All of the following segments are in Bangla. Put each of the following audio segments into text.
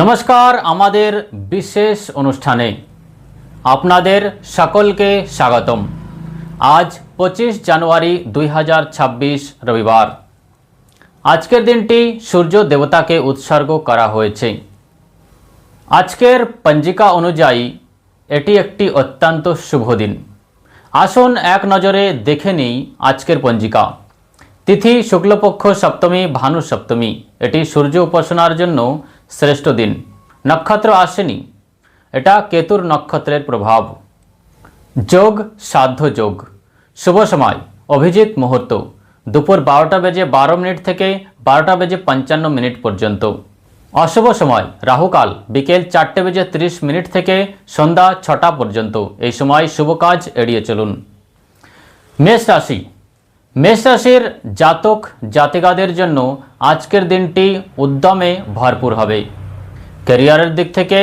নমস্কার, আমাদের বিশেষ অনুষ্ঠানে আপনাদের সকলকে স্বাগতম। আজ 25 জানুয়ারি 2026 রবিবার। আজকের দিনটি সূর্য দেবতাকে উৎসর্গ করা হয়েছে। আজকের পঞ্জিকা অনুযায়ী এটি একটি অত্যন্ত শুভ দিন। আসুন এক নজরে দেখে নিই আজকের পঞ্জিকা। তিথি শুক্লপক্ষ সপ্তমী, ভানু সপ্তমী। এটি সূর্য উপাসনার জন্য শ্রেষ্ঠ দিন। নক্ষত্র আশ্বিনী, এটা কেতুর নক্ষত্রের প্রভাব। যোগ সাধ্য যোগ। শুভ সময় অভিজিৎ মুহূর্ত দুপুর 12টা বেজে 12 মিনিট থেকে 12টা বেজে 55 মিনিট পর্যন্ত। অশুভ সময় রাহুকাল বিকেল 4টে বেজে 30 মিনিট থেকে সন্ধ্যা 6টা পর্যন্ত। এই সময় শুভ কাজ এড়িয়ে চলুন। মেষ রাশি। মেষ রাশির জাতক জাতিকাদের জন্য আজকের দিনটি উদ্যমে ভরপুর হবে। ক্যারিয়ারের দিক থেকে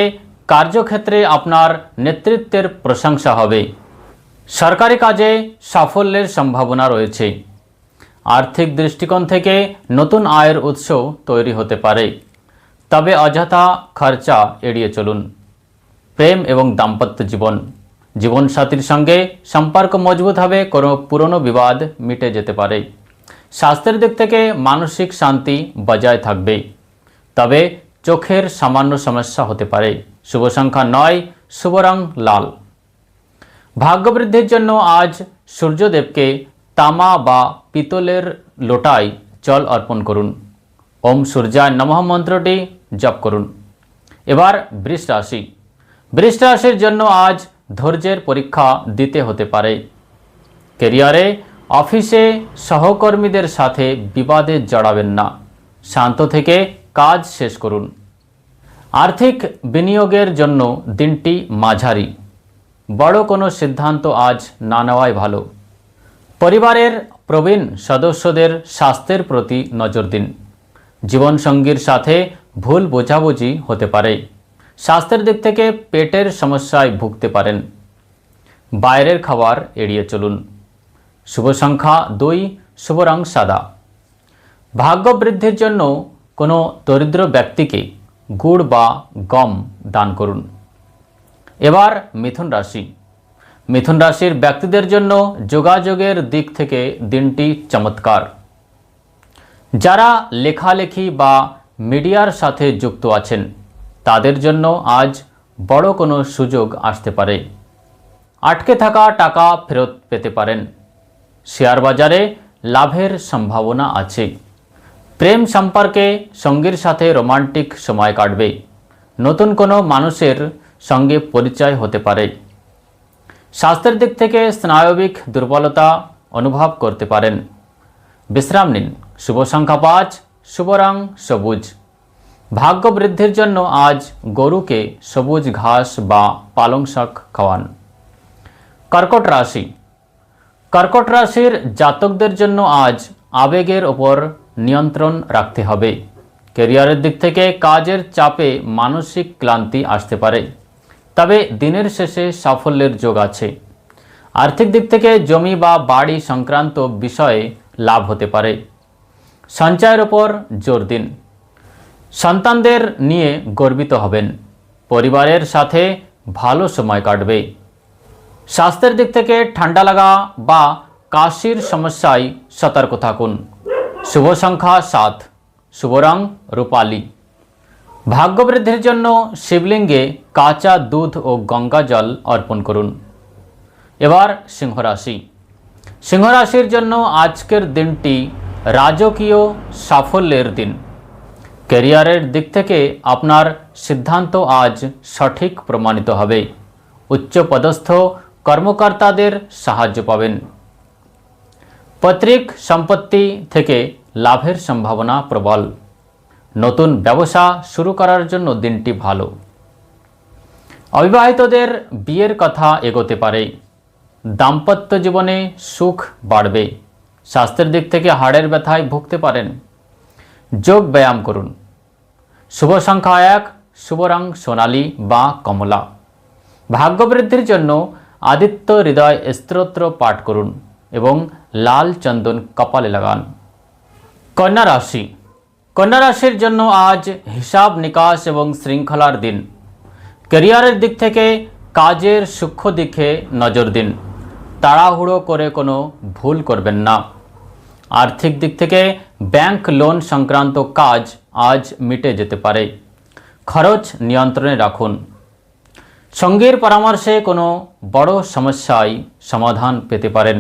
কার্যক্ষেত্রে আপনার নেতৃত্বের প্রশংসা হবে। সরকারি কাজে সাফল্যের সম্ভাবনা রয়েছে। আর্থিক দৃষ্টিকোণ থেকে নতুন আয়ের উৎস তৈরি হতে পারে, তবে অযথা খরচা এড়িয়ে চলুন। প্রেম এবং দাম্পত্য জীবন। জীবনসাথীর সঙ্গে সম্পর্ক মজবুত হবে, কোনো পুরনো বিবাদ মিটে যেতে পারে। স্বাস্থ্যের দিক থেকে মানসিক শান্তি বজায় থাকবে, তবে চোখের সামান্য সমস্যা হতে পারে। শুভ সংখ্যা 9, শুভ রং লাল। ভাগ্যবৃদ্ধির জন্য আজ সূর্যদেবকে তামা বা পিতলের লোটায় জল অর্পণ করুন। ওম সূর্যায় নমঃ মন্ত্রটি জপ করুন। এবার বৃষ রাশি। বৃষ রাশির জন্য আজ ধৈর্যের পরীক্ষা দিতে হতে পারে। ক্যারিয়ারে অফিসে সহকর্মীদের সাথে বিবাদে জড়াবেন না। শান্ত থেকে কাজ শেষ করুন। আর্থিক বিনিয়োগের জন্য দিনটি মাঝারি। বড় কোনো সিদ্ধান্ত আজ না নেওয়াই ভালো। পরিবারের প্রবীণ সদস্যদের স্বাস্থ্যের প্রতি নজর দিন। জীবনসঙ্গীর সাথে ভুল বোঝাবুঝি হতে পারে। স্বাস্থ্যের দিক থেকে পেটের সমস্যায় ভুগতে পারেন। বাইরের খাবার এড়িয়ে চলুন। শুভ সংখ্যা 2, শুভ রং সাদা। ভাগ্য বৃদ্ধির জন্য কোনো দরিদ্র ব্যক্তিকে গুড় বা গম দান করুন। এবার মিথুন রাশি। মিথুন রাশির ব্যক্তিদের জন্য যোগাযোগের দিক থেকে দিনটি চমৎকার। যারা লেখালেখি বা মিডিয়ার সাথে যুক্ত আছেন তাদের জন্য আজ বড় কোনো সুযোগ আসতে পারে। আটকে থাকা টাকা ফেরত পেতে পারেন। শেয়ার বাজারে লাভের সম্ভাবনা আছে। প্রেম সম্পর্কে সঙ্গীর সাথে রোমান্টিক সময় কাটবে। নতুন কোনো মানুষের সঙ্গে পরিচয় হতে পারে। স্বাস্থ্যের দিক থেকে স্নায়বিক দুর্বলতা অনুভব করতে পারেন। বিশ্রাম নিন। শুভ সংখ্যা 5, শুভ রং সবুজ। ভাগ্য বৃদ্ধির জন্য আজ গরুকে সবুজ ঘাস বা পালং শাক খাওয়ান। কর্কট রাশি। কর্কট রাশির জাতকদের জন্য আজ আবেগের ওপর নিয়ন্ত্রণ রাখতে হবে। ক্যারিয়ারের দিক থেকে কাজের চাপে মানসিক ক্লান্তি আসতে পারে, তবে দিনের শেষে সাফল্যের যোগ আছে। আর্থিক দিক থেকে জমি বা বাড়ি সংক্রান্ত বিষয়ে লাভ হতে পারে। সঞ্চয়ের ওপর জোর দিন। সন্তানদের নিয়ে গর্বিত হবেন। পরিবারের সাথে ভালো সময় কাটবে। স্বাস্থ্যের দিক থেকে ঠান্ডা লাগা বা কাশির সমস্যায় সতর্ক থাকুন। শুভ সংখ্যা 7, শুভ রং রূপালী। ভাগ্যবৃদ্ধির জন্য শিবলিঙ্গে কাঁচা দুধ ও গঙ্গা জল অর্পণ করুন। এবার সিংহ রাশি। সিংহ রাশির জন্য আজকের দিনটি রাজকীয় সাফল্যের দিন। ক্যারিয়ারের দিক থেকে আপনার সিদ্ধান্ত আজ সঠিক প্রমাণিত হবে। উচ্চপদস্থ কর্মকর্তাদের সাহায্য পাবেন। পৈতৃক সম্পত্তি থেকে লাভের সম্ভাবনা প্রবল। নতুন ব্যবসা শুরু করার জন্য দিনটি ভালো। অবিবাহিতদের বিয়ের কথা এগোতে পারে। দাম্পত্য জীবনে সুখ বাড়বে। স্বাস্থ্যের দিক থেকে হাড়ের ব্যথায় ভুগতে পারেন। যোগ ব্যায়াম করুন। শুভ সংখ্যা 1, শুভ রং সোনালী বা কমলা। ভাগ্যবৃদ্ধির জন্য আদিত্য হৃদয় স্তোত্র পাঠ করুন এবং লাল চন্দন কপালে লাগান। কন্যা রাশি। কন্যা রাশির জন্য আজ হিসাব নিকাশ এবং শৃঙ্খলার দিন। ক্যারিয়ারের দিক থেকে কাজের সূক্ষ্ম দিকে নজর দিন, তাড়াহুড়ো করে কোনো ভুল করবেন না। আর্থিক দিক থেকে ব্যাংক লোন সংক্রান্ত কাজ আজ মিটে যেতে পারে, খরচ নিয়ন্ত্রণে রাখুন। সঙ্গীর পরামর্শে কোনো বড় সমস্যায় সমাধান পেতে পারেন।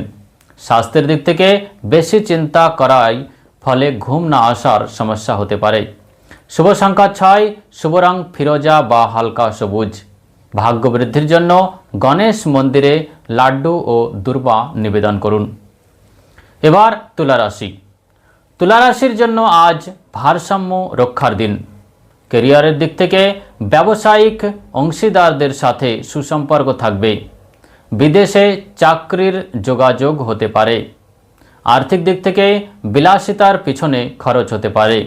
স্বাস্থ্যের দিক থেকে বেশি চিন্তা করায় ফলে ঘুম না আসার সমস্যা হতে পারে। শুভ সংখ্যা 6, শুভ রং ফিরোজা বা হালকা সবুজ। ভাগ্য বৃদ্ধির জন্য গণেশ মন্দিরে লাড্ডু ও দুর্বা নিবেদন করুন। এবার তুলা রাশি। তুলা রাশির জন্য আজ ভারসাম্য রক্ষার দিন। ক্যারিয়ারের দিক থেকে ব্যবসায়িক অংশীদারদের সাথে সুসম্পর্ক থাকবে। বিদেশে চাকরির যোগাযোগ হতে পারে। আর্থিক দিক থেকে বিলাসিতার পিছনে খরচ হতে পারে।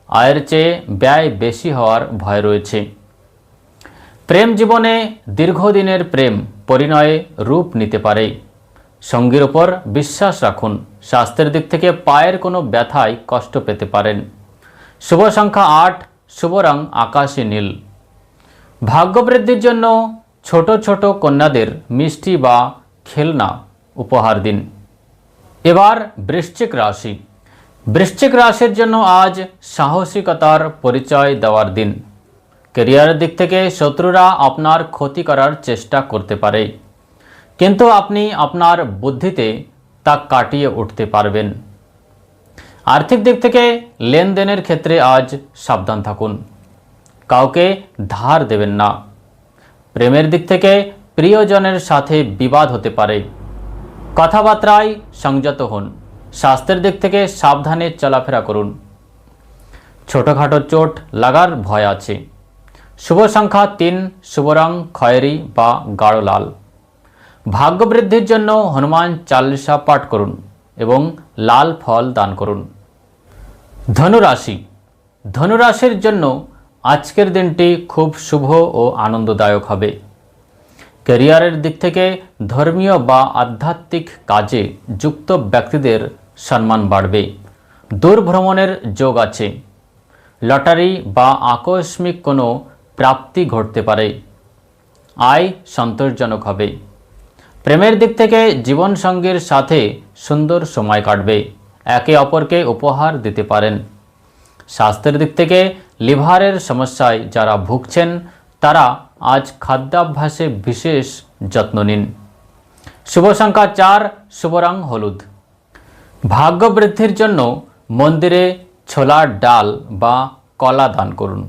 আয়ের চেয়ে ব্যয় বেশি হওয়ার ভয় রয়েছে। প্রেম জীবনে দীর্ঘদিনের প্রেম পরিণয়ে রূপ নিতে পারে। সঙ্গীর ওপর বিশ্বাস রাখুন। স্বাস্থ্যের দিক থেকে পায়ের কোনো ব্যথায় কষ্ট পেতে পারেন। শুভ সংখ্যা 8, শুভ রং আকাশী নীল। ভাগ্য বৃদ্ধির জন্য ছোট ছোট কন্যাদের মিষ্টি বা খেলনা উপহার দিন। এবার বৃশ্চিক রাশি। বৃশ্চিক রাশির জন্য আজ সাহসিকতার পরিচয় দেওয়ার দিন। ক্যারিয়ারের দিক থেকে শত্রুরা আপনার ক্ষতি করার চেষ্টা করতে পারে, কিন্তু আপনি আপনার বুদ্ধিতে তা কাটিয়ে উঠতে পারবেন। আর্থিক দিক থেকে লেনদেনের ক্ষেত্রে আজ সাবধান থাকুন। কাউকে ধার দেবেন না। প্রেমের দিক থেকে প্রিয়জনের সাথে বিবাদ হতে পারে। কথাবার্তায় সংযত হন। স্বাস্থ্যের দিক থেকে সাবধানে চলাফেরা করুন। ছোটোখাটো চোট লাগার ভয় আছে। শুভ সংখ্যা 3, শুভ রং খয়েরি বা গাঢ় লাল। ভাগ্য বৃদ্ধির জন্য হনুমান চালিসা পাঠ করুন এবং লাল ফল দান করুন। ধনুরাশি। ধনুরাশির জন্য আজকের দিনটি খুব শুভ ও আনন্দদায়ক হবে। ক্যারিয়ারের দিক থেকে ধর্মীয় বা আধ্যাত্মিক কাজে যুক্ত ব্যক্তিদের সম্মান বাড়বে। দূর ভ্রমণের যোগ আছে। লটারি বা আকস্মিক কোনো প্রাপ্তি ঘটতে পারে। আয় সন্তোষজনক হবে। প্রেমের দিক থেকে জীবনসঙ্গীর সাথে সুন্দর সময় কাটবে। একে অপরকে উপহার দিতে পারেন। স্বাস্থ্যের দিক থেকে লিভারের সমস্যায় যারা ভুগছেন তারা আজ খাদ্যাভ্যাসে বিশেষ যত্ন নিন। শুভ সংখ্যা 4, শুভ রং হলুদ। ভাগ্য বৃদ্ধির জন্য মন্দিরে ছোলার ডাল বা কলা দান করুন।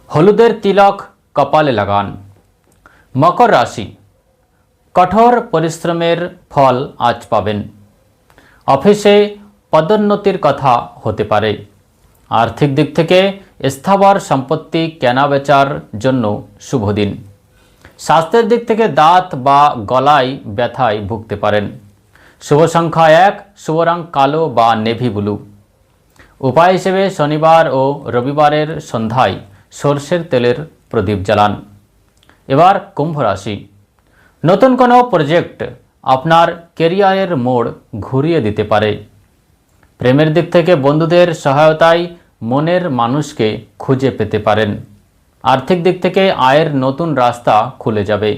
হলুদের তিলক কপালে লাগান। মকর রাশি। কঠোর পরিশ্রমের ফল আজ পাবেন। অফিসে পদোন্নতির কথা হতে পারে। আর্থিক দিক থেকে স্থাবর সম্পত্তি কেনাবেচার জন্য শুভ দিন। স্বাস্থ্যের দিক থেকে দাঁত বা গলায় ব্যথায় ভুগতে পারেন। শুভ সংখ্যা 1, শুভ রং কালো বা নেভি ব্লু। উপায় হিসেবে শনিবার ও রবিবারের সন্ধ্যায় সরষের তেলের প্রদীপ জ্বালান। এবার কুম্ভ রাশি। নতুন কোনো প্রজেক্ট আপনার ক্যারিয়ারের মোড় ঘুরিয়ে দিতে পারে। প্রেমের দিক থেকে বন্ধুদের সহায়তায় মনের মানুষকে খুঁজে পেতে পারেন। আর্থিক দিক থেকে আয়ের নতুন রাস্তা খুলে যাবে।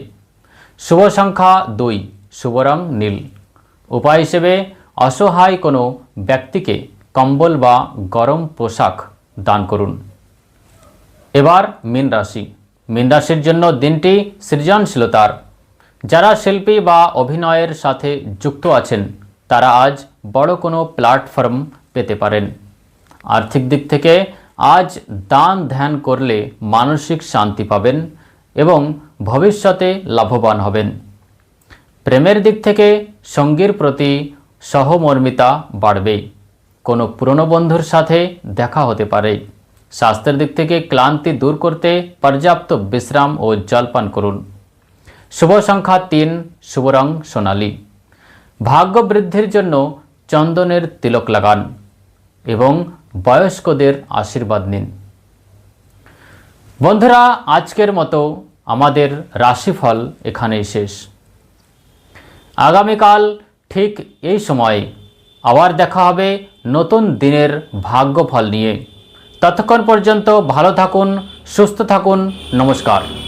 শুভ সংখ্যা 2, শুভ রং নীল। উপায় হিসেবে অসহায় কোনো ব্যক্তিকে কম্বল বা গরম পোশাক দান করুন। এবার মীন রাশি। মীন রাশির জন্য দিনটি সৃজনশীলতার। যারা শিল্পী বা অভিনয়ের সাথে যুক্ত আছেন তারা আজ বড় কোনো প্ল্যাটফর্ম পেতে পারেন। আর্থিক দিক থেকে আজ দান ধ্যান করলে মানসিক শান্তি পাবেন এবং ভবিষ্যতে লাভবান হবেন। প্রেমের দিক থেকে সঙ্গীর প্রতি সহমর্মিতা বাড়বে। কোনো পুরনো বন্ধুর সাথে দেখা হতে পারে। স্বাস্থ্যের দিক থেকে ক্লান্তি দূর করতে পর্যাপ্ত বিশ্রাম ও জলপান করুন। শুভ সংখ্যা 3, শুভ রং সোনালী। ভাগ্য বৃদ্ধির জন্য চন্দনের তিলক লাগান এবং বয়স্কদের আশীর্বাদ নিন। বন্ধুরা, আজকের মতো আমাদের রাশিফল এখানেই শেষ। আগামীকাল ঠিক এই সময়ে আবার দেখা হবে নতুন দিনের ভাগ্যফল নিয়ে। ততক্ষণ পর্যন্ত ভালো থাকুন, সুস্থ থাকুন। নমস্কার।